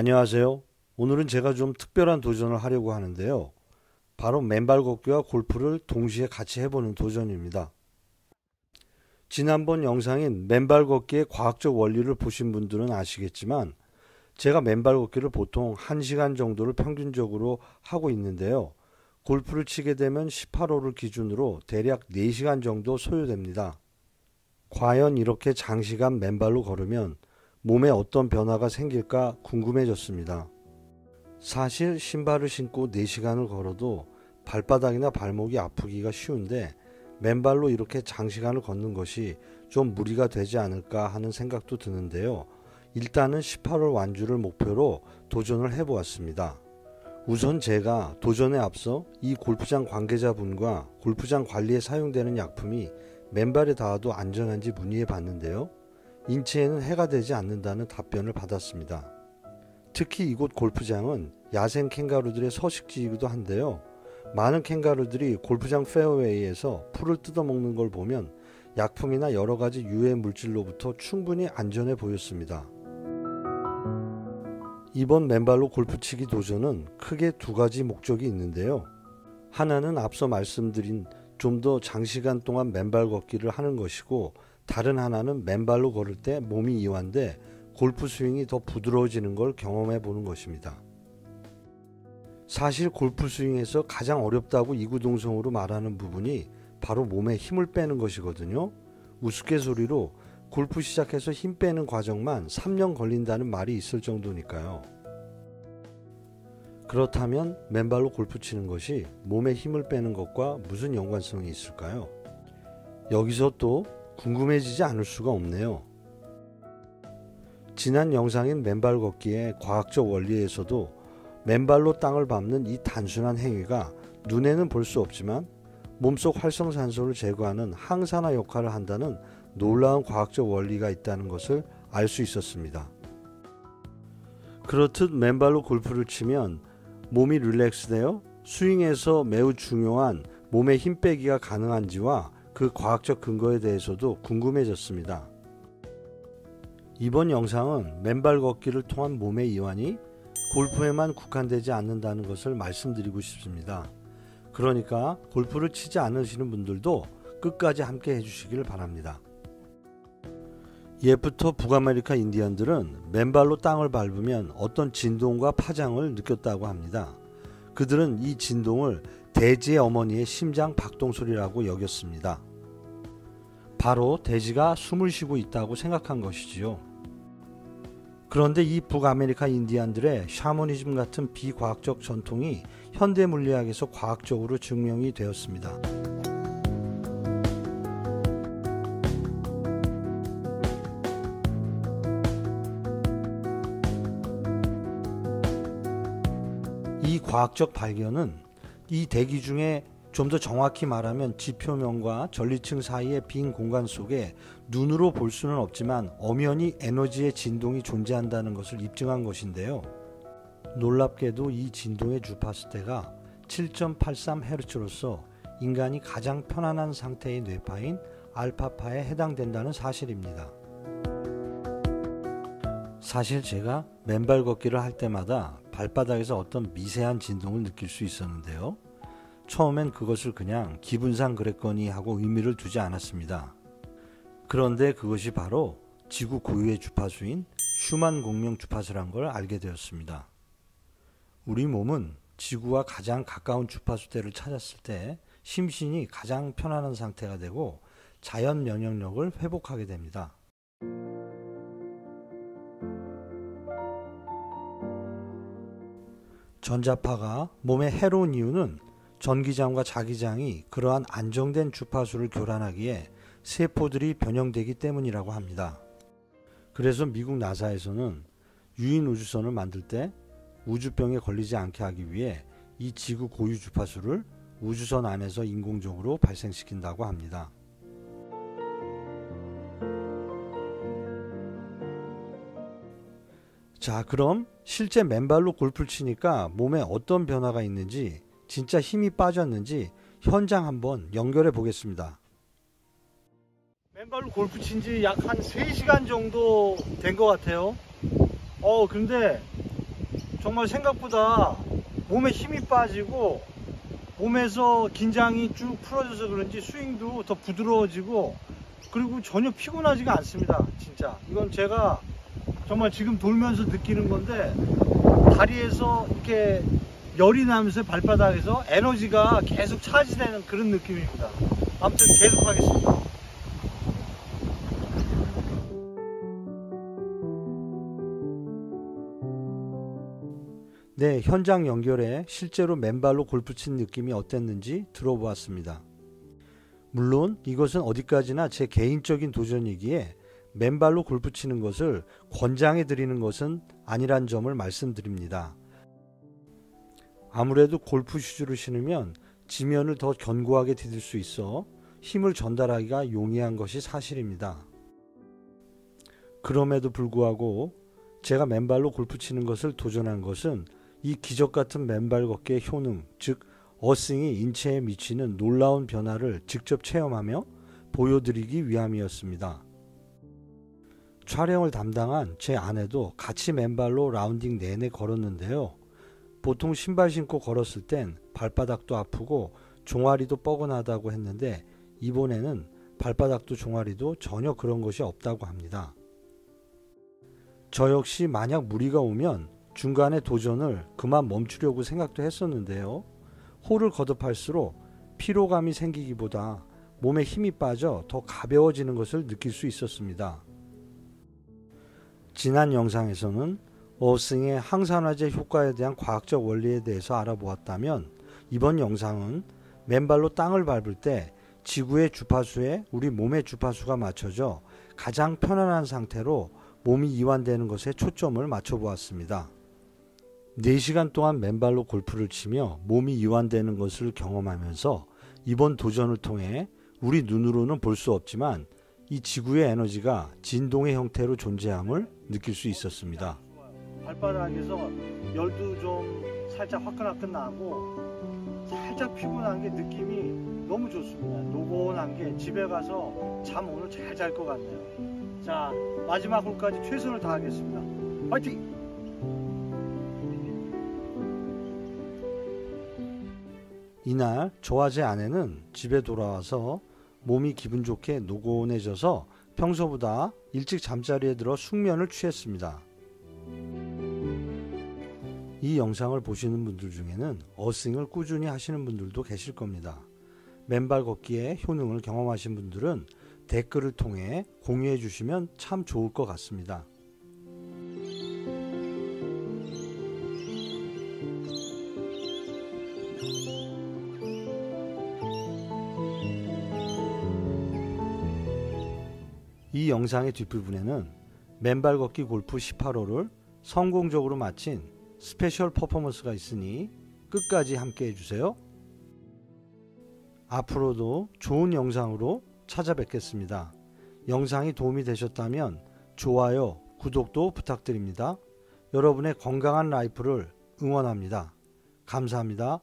안녕하세요. 오늘은 제가 좀 특별한 도전을 하려고 하는데요. 바로 맨발 걷기와 골프를 동시에 같이 해보는 도전입니다. 지난번 영상인 맨발 걷기의 과학적 원리를 보신 분들은 아시겠지만 제가 맨발 걷기를 보통 1시간 정도를 평균적으로 하고 있는데요. 골프를 치게 되면 18홀을 기준으로 대략 4시간 정도 소요됩니다. 과연 이렇게 장시간 맨발로 걸으면 몸에 어떤 변화가 생길까 궁금해졌습니다. 사실 신발을 신고 4시간을 걸어도 발바닥이나 발목이 아프기가 쉬운데 맨발로 이렇게 장시간을 걷는 것이 좀 무리가 되지 않을까 하는 생각도 드는데요. 일단은 18홀 완주를 목표로 도전을 해보았습니다. 우선 제가 도전에 앞서 이 골프장 관계자분과 골프장 관리에 사용되는 약품이 맨발에 닿아도 안전한지 문의해 봤는데요. 인체에는 해가 되지 않는다는 답변을 받았습니다. 특히 이곳 골프장은 야생 캥거루들의 서식지이기도 한데요. 많은 캥거루들이 골프장 페어웨이에서 풀을 뜯어먹는 걸 보면 약품이나 여러 가지 유해 물질로부터 충분히 안전해 보였습니다. 이번 맨발로 골프치기 도전은 크게 2가지 목적이 있는데요. 하나는 앞서 말씀드린 좀 더 장시간 동안 맨발 걷기를 하는 것이고, 다른 하나는 맨발로 걸을 때 몸이 이완돼 골프 스윙이 더 부드러워지는 걸 경험해 보는 것입니다. 사실 골프 스윙에서 가장 어렵다고 이구동성으로 말하는 부분이 바로 몸에 힘을 빼는 것이거든요. 우스갯소리로 골프 시작해서 힘 빼는 과정만 3년 걸린다는 말이 있을 정도니까요. 그렇다면 맨발로 골프 치는 것이 몸에 힘을 빼는 것과 무슨 연관성이 있을까요? 여기서 또 궁금해지지 않을 수가 없네요. 지난 영상인 맨발 걷기의 과학적 원리에서도 맨발로 땅을 밟는 이 단순한 행위가 눈에는 볼 수 없지만 몸속 활성산소를 제거하는 항산화 역할을 한다는 놀라운 과학적 원리가 있다는 것을 알 수 있었습니다. 그렇듯 맨발로 골프를 치면 몸이 릴렉스되어 스윙에서 매우 중요한 몸의 힘 빼기가 가능한지와 그 과학적 근거에 대해서도 궁금해졌습니다. 이번 영상은 맨발 걷기를 통한 몸의 이완이 골프에만 국한되지 않는다는 것을 말씀드리고 싶습니다. 그러니까 골프를 치지 않으시는 분들도 끝까지 함께 해주시길 바랍니다. 옛부터 북아메리카 인디언들은 맨발로 땅을 밟으면 어떤 진동과 파장을 느꼈다고 합니다. 그들은 이 진동을 돼지의 어머니의 심장 박동 소리라고 여겼습니다. 바로 돼지가 숨을 쉬고 있다고 생각한 것이지요. 그런데 이 북아메리카 인디언들의 샤머니즘 같은 비과학적 전통이 현대 물리학에서 과학적으로 증명이 되었습니다. 이 과학적 발견은 이 대기 중에 좀 더 정확히 말하면 지표면과 전리층 사이의 빈 공간 속에 눈으로 볼 수는 없지만 엄연히 에너지의 진동이 존재한다는 것을 입증한 것인데요. 놀랍게도 이 진동의 주파수대가 7.83Hz로서 인간이 가장 편안한 상태의 뇌파인 알파파에 해당된다는 사실입니다. 사실 제가 맨발 걷기를 할 때마다 발바닥에서 어떤 미세한 진동을 느낄 수 있었는데요. 처음엔 그것을 그냥 기분상 그랬거니 하고 의미를 두지 않았습니다. 그런데 그것이 바로 지구 고유의 주파수인 슈만 공명 주파수란 걸 알게 되었습니다. 우리 몸은 지구와 가장 가까운 주파수대를 찾았을 때 심신이 가장 편안한 상태가 되고 자연 면역력을 회복하게 됩니다. 전자파가 몸에 해로운 이유는 전기장과 자기장이 그러한 안정된 주파수를 교란하기에 세포들이 변형되기 때문이라고 합니다. 그래서 미국 나사에서는 유인 우주선을 만들 때 우주병에 걸리지 않게 하기 위해 이 지구 고유 주파수를 우주선 안에서 인공적으로 발생시킨다고 합니다. 자, 그럼 실제 맨발로 골프를 치니까 몸에 어떤 변화가 있는지, 진짜 힘이 빠졌는지 현장 한번 연결해 보겠습니다. 맨발로 골프 친지 약 한 3시간 정도 된 것 같아요. 근데 정말 생각보다 몸에 힘이 빠지고 몸에서 긴장이 쭉 풀어져서 그런지 스윙도 더 부드러워지고 그리고 전혀 피곤하지가 않습니다. 진짜 이건 제가 정말 지금 돌면서 느끼는 건데 다리에서 이렇게 열이 나면서 발바닥에서 에너지가 계속 차지되는 그런 느낌입니다. 아무튼 계속 하겠습니다. 네, 현장 연결해 실제로 맨발로 골프 친 느낌이 어땠는지 들어보았습니다. 물론 이것은 어디까지나 제 개인적인 도전이기에 맨발로 골프 치는 것을 권장해 드리는 것은 아니란 점을 말씀드립니다. 아무래도 골프 슈즈를 신으면 지면을 더 견고하게 디딜 수 있어 힘을 전달하기가 용이한 것이 사실입니다. 그럼에도 불구하고 제가 맨발로 골프 치는 것을 도전한 것은 이 기적같은 맨발 걷기의 효능, 즉 어싱이 인체에 미치는 놀라운 변화를 직접 체험하며 보여드리기 위함이었습니다. 촬영을 담당한 제 아내도 같이 맨발로 라운딩 내내 걸었는데요. 보통 신발 신고 걸었을 땐 발바닥도 아프고 종아리도 뻐근하다고 했는데 이번에는 발바닥도 종아리도 전혀 그런 것이 없다고 합니다. 저 역시 만약 무리가 오면 중간에 도전을 그만 멈추려고 생각도 했었는데요. 홀을 거듭할수록 피로감이 생기기보다 몸에 힘이 빠져 더 가벼워지는 것을 느낄 수 있었습니다. 지난 영상에서는 어싱의 항산화제 효과에 대한 과학적 원리에 대해서 알아보았다면 이번 영상은 맨발로 땅을 밟을 때 지구의 주파수에 우리 몸의 주파수가 맞춰져 가장 편안한 상태로 몸이 이완되는 것에 초점을 맞춰보았습니다. 4시간 동안 맨발로 골프를 치며 몸이 이완되는 것을 경험하면서 이번 도전을 통해 우리 눈으로는 볼 수 없지만 이 지구의 에너지가 진동의 형태로 존재함을 느낄 수 있었습니다. 발바닥에서 열도 좀 살짝 화끈화끈 나고 살짝 피곤한 게 느낌이 너무 좋습니다. 노곤한 게 집에 가서 잠 오늘 잘 잘 것 같네요. 자, 마지막 홀까지 최선을 다하겠습니다. 화이팅! 이날 저와 제 아내는 집에 돌아와서 몸이 기분 좋게 노곤해져서 평소보다 일찍 잠자리에 들어 숙면을 취했습니다. 이 영상을 보시는 분들 중에는 어싱을 꾸준히 하시는 분들도 계실 겁니다. 맨발 걷기의 효능을 경험하신 분들은 댓글을 통해 공유해 주시면 참 좋을 것 같습니다. 이 영상의 뒷부분에는 맨발 걷기 골프 18호를 성공적으로 마친 스페셜 퍼포먼스가 있으니 끝까지 함께 해주세요. 앞으로도 좋은 영상으로 찾아뵙겠습니다. 영상이 도움이 되셨다면 좋아요, 구독도 부탁드립니다. 여러분의 건강한 라이프를 응원합니다. 감사합니다.